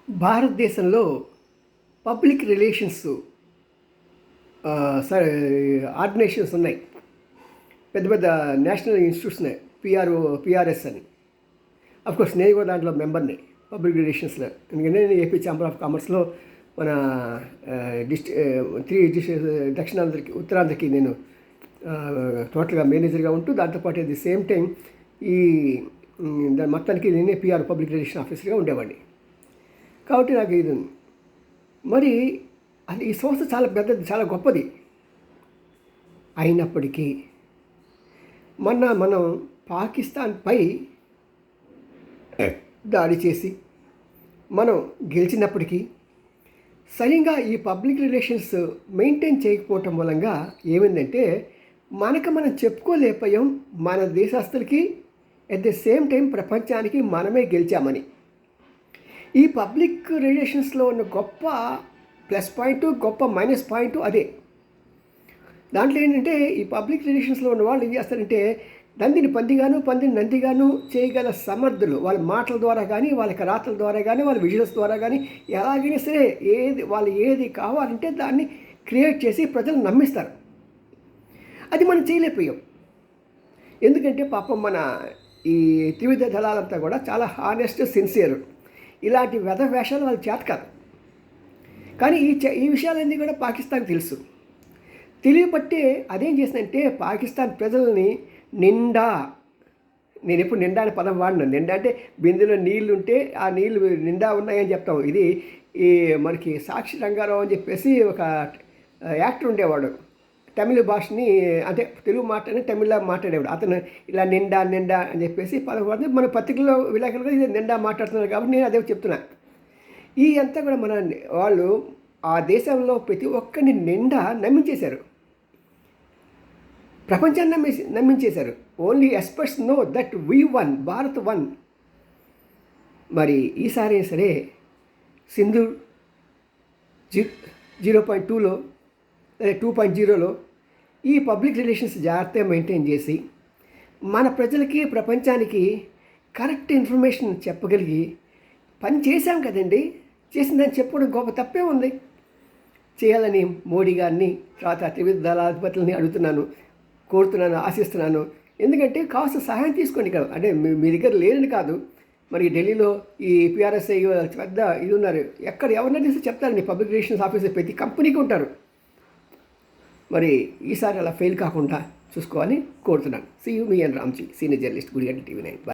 భారతదేశంలో public relations స organisations ఉన్నాయి. పెద్ద పెద్ద నేషనల్ ఇన్స్టిట్యూట్స్ ఉన్నాయి. పిఆర్ఎస్ అని. అఫ్కోర్స్ నేను కూడా దాంట్లో మెంబర్ని పబ్లిక్ రిలేషన్స్లో. ఎందుకంటే నేను ఏపీ ఛాంబర్ ఆఫ్ కామర్స్లో మన దక్షిణాంధ్రకి ఉత్తరాంధ్రకి నేను టోటల్గా మేనేజర్గా ఉంటూ, దాంతోపాటు అట్ ది సేమ్ టైం ఈ దాని మొత్తానికి నేనే పబ్లిక్ రిలేషన్ ఆఫీసర్గా ఉండేవాడిని. కాబట్టి నాకు ఇది మరి అది ఈ సంస్థ చాలా పెద్దది, చాలా గొప్పది. అయినప్పటికీ మనం పాకిస్తాన్పై దాడి చేసి మనం గెలిచినప్పటికీ సరిగ్గా ఈ పబ్లిక్ రిలేషన్స్ మెయింటైన్ చేయకపోవటం మూలంగా ఏమైందంటే మనం చెప్పుకోలేకపోయాం మన దేశస్తులకి, అట్ ది సేమ్ టైం ప్రపంచానికి మనమే గెలిచామని. ఈ పబ్లిక్ రిలేషన్స్లో ఉన్న గొప్ప ప్లస్ పాయింట్, గొప్ప మైనస్ పాయింట్ అదే. దాంట్లో ఏంటంటే ఈ పబ్లిక్ రిలేషన్స్లో ఉన్న వాళ్ళు ఏం చేస్తారంటే నందిని పందిని నందిగాను చేయగల సమర్థులు. వాళ్ళ మాటల ద్వారా కానీ, వాళ్ళకి రాతల ద్వారా కానీ, వాళ్ళ విజువల్స్ ద్వారా కానీ ఎలాగైనా సరే వాళ్ళు ఏది కావాలంటే దాన్ని క్రియేట్ చేసి ప్రజలు నమ్మిస్తారు. అది మనం చేయలేకపోయాం. ఎందుకంటే పాపం మన ఈ త్రివిధ దళాలంతా కూడా చాలా హానెస్ట్, సిన్సియర్. ఇలాంటి వేషాలు వాళ్ళు చేత కాదు. కానీ ఈ విషయాలన్నీ కూడా పాకిస్తాన్ తెలుసు. తెలియబట్టే అదేం చేసిందంటే పాకిస్తాన్ ప్రజల్ని నేను ఎప్పుడు నిండా అనే పదం వాడినా. నిండా అంటే బిందెలో నీళ్ళు ఉంటే ఆ నీళ్ళు నిండా ఉన్నాయని చెప్తాం. ఇది ఈ మనకి సాక్షి రంగారావు అని చెప్పేసి ఒక యాక్టర్ ఉండేవాడు. తమిళ భాషని అంటే తెలుగు మాట్లాడి తమిళ మాట్లాడేవాడు. అతను ఇలా నిండా అని చెప్పేసి పదం వాడితే మన పత్రికల్లో విలేకరులు ఇది నిండా మాట్లాడుతున్నారు. కాబట్టి నేను అదే చెప్తున్నా. ఈ అంతా కూడా వాళ్ళు ఆ దేశంలో ప్రతి ఒక్కరిని నిండా నమ్మించేశారు. ప్రపంచాన్ని నమ్మించేశారు. Only experts know that we won, Bharat won. మరి ఈసారి సరే సింధూర్ 0.2లో లేదా 2.0లో ఈ పబ్లిక్ రిలేషన్స్ జాగ్రత్తగా మెయింటైన్ చేసి మన ప్రజలకి, ప్రపంచానికి కరెక్ట్ ఇన్ఫర్మేషన్ చెప్పగలిగి పని చేశాం కదండి. చేసిందని చెప్పుకోవడం గొప్ప తప్పే ఉంది. చేయాలని మోడీ గారిని, తర్వాత త్రివిధ దళాధిపతులని కోరుతున్నాను, ఆశిస్తున్నాను. ఎందుకంటే కాస్త సహాయం తీసుకోండి కదా. అంటే మీ దగ్గర లేదని కాదు. మరి ఢిల్లీలో ఈ పిఆర్ఎస్ఐ పెద్ద ఇది ఉన్నారు. ఎవరినైనా తీసి చెప్తారండి. పబ్లిక్ రిలేషన్స్ ఆఫీసర్ ప్రతి కంపెనీకి ఉంటారు. మరి ఈసారి అలా ఫెయిల్ కాకుండా చూసుకోవాలని కోరుతున్నాను. See you, me and Ramji, senior journalist, Gudiganta TV9.